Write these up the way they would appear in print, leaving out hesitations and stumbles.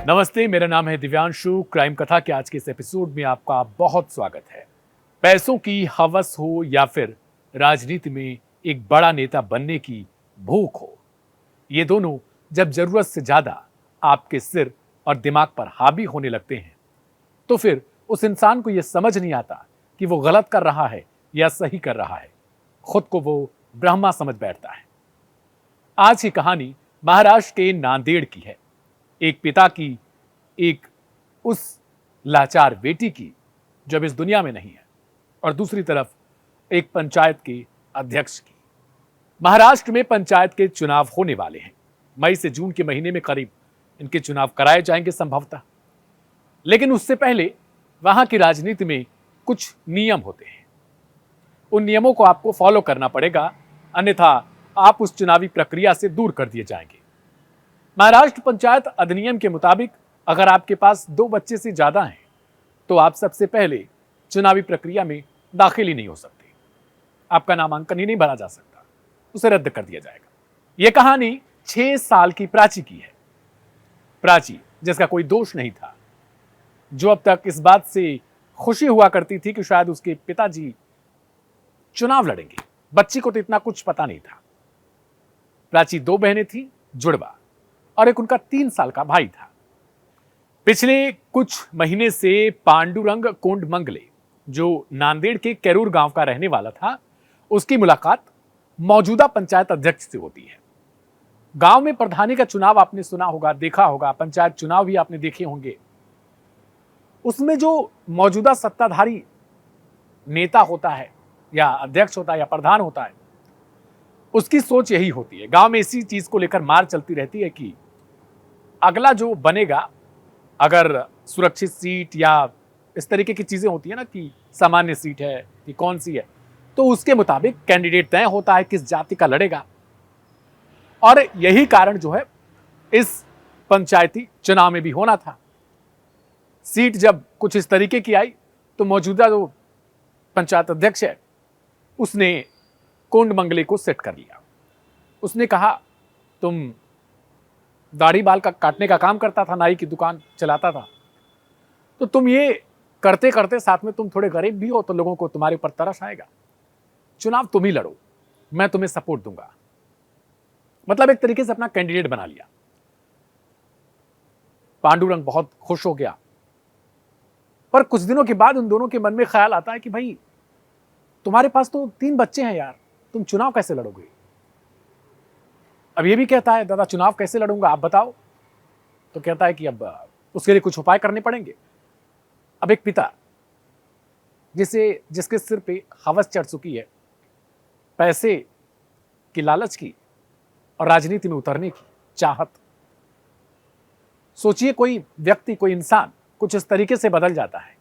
नमस्ते, मेरा नाम है दिव्यांशु। क्राइम कथा के आज के इस एपिसोड में आपका बहुत स्वागत है। पैसों की हवस हो या फिर राजनीति में एक बड़ा नेता बनने की भूख हो, ये दोनों जब जरूरत से ज्यादा आपके सिर और दिमाग पर हावी होने लगते हैं तो फिर उस इंसान को यह समझ नहीं आता कि वो गलत कर रहा है या सही कर रहा है। खुद को वो ब्रह्मा समझ बैठता है। आज की कहानी महाराष्ट्र के नांदेड़ की है। एक पिता की, एक उस लाचार बेटी की जो अब इस दुनिया में नहीं है, और दूसरी तरफ एक पंचायत के अध्यक्ष की। महाराष्ट्र में पंचायत के चुनाव होने वाले हैं। मई से जून के महीने में करीब इनके चुनाव कराए जाएंगे संभवतः। लेकिन उससे पहले वहां की राजनीति में कुछ नियम होते हैं। उन नियमों को आपको फॉलो करना पड़ेगा, अन्यथा आप उस चुनावी प्रक्रिया से दूर कर दिए जाएंगे। महाराष्ट्र पंचायत अधिनियम के मुताबिक अगर आपके पास 2 बच्चे से ज्यादा हैं तो आप सबसे पहले चुनावी प्रक्रिया में दाखिल ही नहीं हो सकते। आपका नामांकन ही नहीं भरा जा सकता, उसे रद्द कर दिया जाएगा। यह कहानी 6 साल की प्राची की है। प्राची जिसका कोई दोष नहीं था, जो अब तक इस बात से खुशी हुआ करती थी कि शायद उसके पिताजी चुनाव लड़ेंगे। बच्ची को तो इतना कुछ पता नहीं था। प्राची 2 बहनें थी, जुड़वा, और एक उनका 3 साल का भाई था। पिछले कुछ महीने से पांडुरंग कोंडमंगले, जो नांदेड़ के कैरूर गांव का रहने वाला था, उसकी मुलाकात मौजूदा पंचायत अध्यक्ष से होती है। गांव में प्रधानी का चुनाव आपने सुना होगा, देखा होगा, पंचायत चुनाव भी आपने देखे होंगे। उसमें जो मौजूदा सत्ताधारी नेता होता है या अध्यक्ष होता है या प्रधान होता है, उसकी सोच यही होती है। गांव में इसी चीज को लेकर मार चलती रहती है कि अगला जो बनेगा, अगर सुरक्षित सीट या इस तरीके की चीजें होती है ना कि सामान्य सीट है कि कौन सी है, तो उसके मुताबिक कैंडिडेट तय होता है किस जाति का लड़ेगा। और यही कारण जो है इस पंचायती चुनाव में भी होना था। सीट जब कुछ इस तरीके की आई तो मौजूदा जो पंचायत अध्यक्ष है उसने कोंडमंगले को सेट कर लिया। उसने कहा, तुम दाढ़ी बाल का काटने का काम करता था, नाई की दुकान चलाता था, तो तुम ये करते करते साथ में तुम थोड़े गरीब भी हो, तो लोगों को तुम्हारे ऊपर तरस आएगा। चुनाव तुम ही लड़ो, मैं तुम्हें सपोर्ट दूंगा। मतलब एक तरीके से अपना कैंडिडेट बना लिया। पांडुरंग बहुत खुश हो गया। पर कुछ दिनों के बाद उन दोनों के मन में ख्याल आता है कि भाई, तुम्हारे पास तो 3 बच्चे हैं यार, तुम चुनाव कैसे लड़ोगे? अब ये भी कहता है, दादा चुनाव कैसे लड़ूंगा आप बताओ। तो कहता है कि अब उसके लिए कुछ उपाय करने पड़ेंगे। अब एक पिता जिसके सिर पे हवस चढ़ चुकी है, पैसे की लालच की और राजनीति में उतरने की चाहत। सोचिए, कोई व्यक्ति, कोई इंसान कुछ इस तरीके से बदल जाता है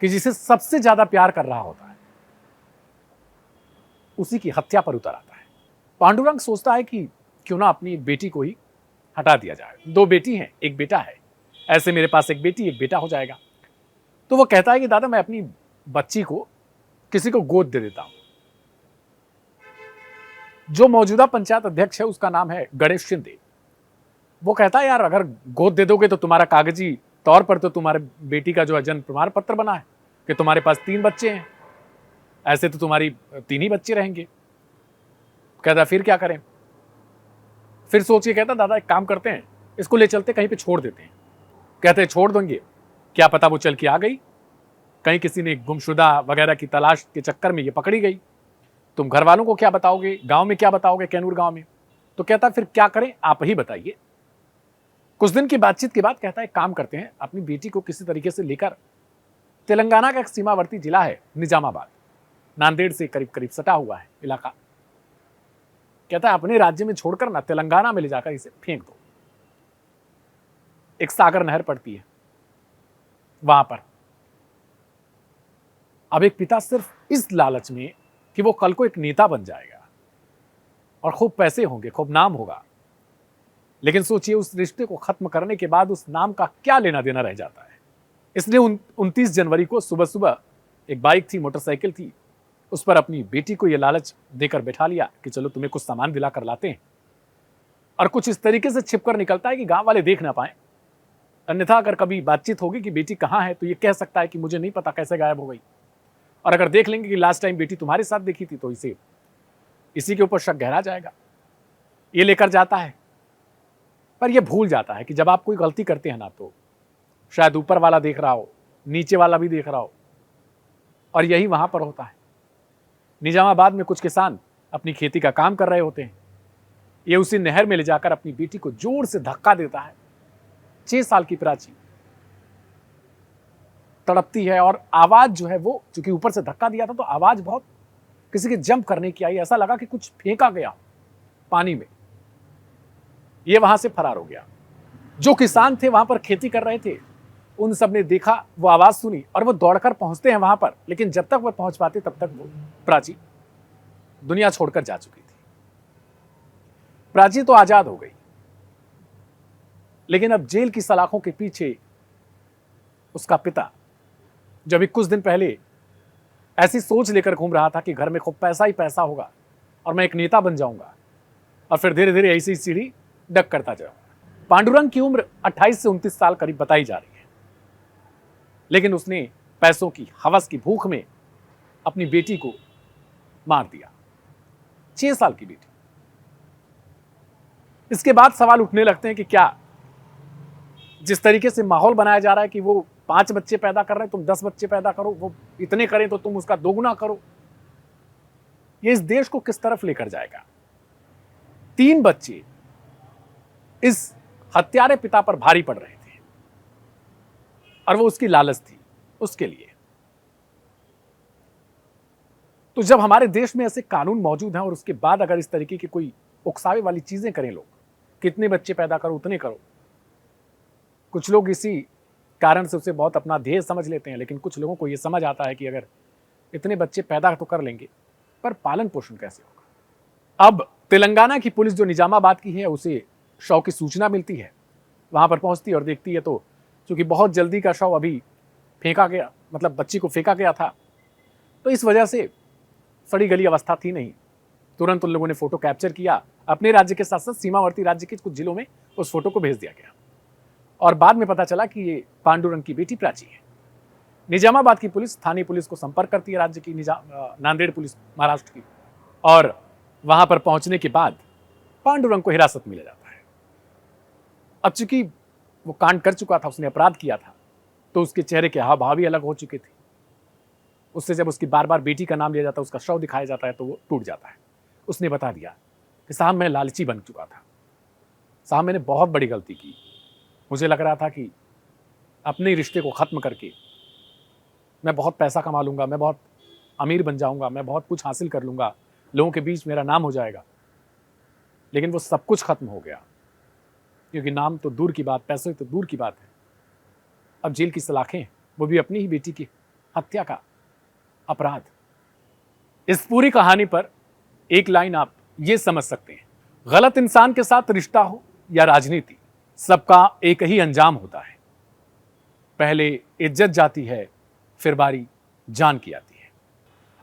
कि जिसे सबसे ज्यादा प्यार कर रहा होता है, उसी की हत्या पर उतर आता है। पांडुरंग सोचता है कि क्यों ना अपनी बेटी को ही हटा दिया जाए। 2 बेटी हैं, 1 बेटा है, ऐसे मेरे पास 1 बेटी 1 बेटा हो जाएगा। तो वो कहता है कि दादा, मैं अपनी बच्ची को किसी को गोद दे देता हूं। जो मौजूदा पंचायत अध्यक्ष है उसका नाम है गणेश शिंदे। वो कहता है, यार अगर गोद दे दोगे तो तुम्हारा कागजी तौर पर तो तुम्हारे बेटी का जो है जन्म प्रमाण पत्र बना है कि तुम्हारे पास 3 बच्चे हैं, ऐसे तो तुम्हारी 3 ही बच्चे रहेंगे। कहता फिर क्या करें? फिर सोचिए, कहता दादा एक काम करते हैं, इसको ले चलते कहीं पे छोड़ देते हैं। कहते छोड़ देंगे, क्या पता वो चल के आ गई, कहीं किसी ने गुमशुदा वगैरह की तलाश के चक्कर में ये पकड़ी गई। तुम घर वालों को क्या बताओगे, गांव में क्या बताओगे, कैनूर गांव में? तो कहता फिर क्या करें, आप ही बताइए। कुछ दिन की बातचीत के बाद कहता है, काम करते हैं, अपनी बेटी को किसी तरीके से लेकर, तेलंगाना का एक सीमावर्ती जिला है निजामाबाद, नांदेड़ से करीब करीब सटा हुआ है इलाका। कहता है अपने राज्य में छोड़कर ना तेलंगाना में ले जाकर इसे फेंक दो। एक सागर नहर पड़ती है वहां पर। अब एक पिता सिर्फ इस लालच में कि वो कल को एक नेता बन जाएगा और खूब पैसे होंगे, खूब नाम होगा, लेकिन सोचिए उस रिश्ते को खत्म करने के बाद उस नाम का क्या लेना देना रह जाता है। इसलिए 29 जनवरी को सुबह सुबह एक बाइक थी, मोटरसाइकिल थी, उस पर अपनी बेटी को यह लालच देकर बैठा लिया कि चलो तुम्हें कुछ सामान दिला कर लाते हैं। और कुछ इस तरीके से छिपकर निकलता है कि गांव वाले देख ना पाए। अन्यथा अगर कभी बातचीत होगी कि बेटी कहाँ है तो ये कह सकता है कि मुझे नहीं पता कैसे गायब हो गई। और अगर देख लेंगे कि लास्ट टाइम बेटी तुम्हारे साथ देखी थी तो इसी के ऊपर शक गहरा जाएगा। ये लेकर जाता है, पर ये भूल जाता है कि जब आप कोई गलती करते हैं ना तो शायद ऊपर वाला देख रहा हो, नीचे वाला भी देख रहा हो, और यही वहां पर होता है। निजामाबाद में कुछ किसान अपनी खेती का काम कर रहे होते हैं। ये उसी नहर में ले जाकर अपनी बेटी को जोर से धक्का देता है। 6 साल की प्राची तड़पती है और आवाज जो है वो, चूंकि ऊपर से धक्का दिया था तो आवाज बहुत किसी के जंप करने की आई। ऐसा लगा कि कुछ फेंका गया पानी में। ये वहां से फरार हो गया। जो किसान थे वहां पर खेती कर रहे थे, उन सब ने देखा, वो आवाज सुनी और वो दौड़कर पहुंचते हैं वहां पर। लेकिन जब तक वो पहुंच पाते तब तक वो प्राची दुनिया छोड़कर जा चुकी थी। प्राची तो आजाद हो गई, लेकिन अब जेल की सलाखों के पीछे उसका पिता, जो अभी कुछ दिन पहले ऐसी सोच लेकर घूम रहा था कि घर में खूब पैसा ही पैसा होगा और मैं एक नेता बन जाऊंगा और फिर धीरे धीरे ऐसी सीढ़ी डक करता जाऊंगा। पांडुरंग की उम्र 28 से 29 साल करीब बताई जा रही है, लेकिन उसने पैसों की हवस की भूख में अपनी बेटी को मार दिया। 6 साल की बेटी। इसके बाद सवाल उठने लगते हैं कि क्या जिस तरीके से माहौल बनाया जा रहा है कि वो 5 बच्चे पैदा कर रहे हैं, तुम 10 बच्चे पैदा करो, वो इतने करें तो तुम उसका दोगुना करो, ये इस देश को किस तरफ लेकर जाएगा। 3 बच्चे इस हत्यारे पिता पर भारी पड़ रहे थे और वो उसकी लालच थी उसके लिए। तो जब हमारे देश में ऐसे कानून मौजूद हैं और उसके बाद अगर इस तरीके की कोई उकसावे वाली चीजें करें लोग, कितने बच्चे पैदा करो उतने करो, कुछ लोग इसी कारण से उसे बहुत अपना ध्येय समझ लेते हैं। लेकिन कुछ लोगों को यह समझ आता है कि अगर इतने बच्चे पैदा तो कर लेंगे, पर पालन पोषण कैसे होगा। अब तेलंगाना की पुलिस जो निजामाबाद की है, उसे शव की सूचना मिलती है, वहां पर पहुंचती है और देखती है तो चूंकि बहुत जल्दी का शव अभी फेंका गया, मतलब बच्ची को फेंका गया था, तो इस वजह से सड़ी गली अवस्था थी नहीं। तुरंत उन लोगों ने फोटो कैप्चर किया, अपने राज्य के साथ साथ सीमावर्ती राज्य के कुछ जिलों में उस फोटो को भेज दिया गया और बाद में पता चला कि ये पांडुरंग की बेटी प्राची है। निजामाबाद की पुलिस स्थानीय पुलिस को संपर्क करती है, राज्य की नांदेड़ पुलिस महाराष्ट्र की, और वहां पर पहुंचने के बाद पांडुरंग को हिरासत में लिया जाता है। अब चूंकि वो कांड कर चुका था, उसने अपराध किया था, तो उसके चेहरे के हाव भाव भी अलग हो चुके थे। उससे जब उसकी बार बार बेटी का नाम लिया जाता है, उसका शव दिखाया जाता है, तो वो टूट जाता है। उसने बता दिया कि साहब मैं लालची बन चुका था, साहब मैंने बहुत बड़ी गलती की। मुझे लग रहा था कि अपने रिश्ते को ख़त्म करके मैं बहुत पैसा कमा लूँगा, मैं बहुत अमीर बन जाऊँगा, मैं बहुत कुछ हासिल कर लूँगा, लोगों के बीच मेरा नाम हो जाएगा। लेकिन वो सब कुछ ख़त्म हो गया, क्योंकि नाम तो दूर की बात, पैसे तो दूर की बात है। अब जेल की सलाखें, वो भी अपनी ही बेटी की हत्या का अपराध। इस पूरी कहानी पर एक लाइन आप ये समझ सकते हैं, गलत इंसान के साथ रिश्ता हो या राजनीति, सबका एक ही अंजाम होता है। पहले इज्जत जाती है, फिर बारी जान की आती है।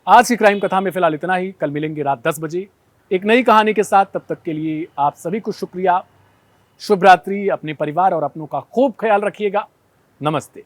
आज की क्राइम कथा में फिलहाल इतना ही। कल मिलेंगे रात 10 बजे एक नई कहानी के साथ। तब तक के लिए आप सभी को शुक्रिया। शुभ रात्रि। अपने परिवार और अपनों का खूब ख्याल रखिएगा। नमस्ते।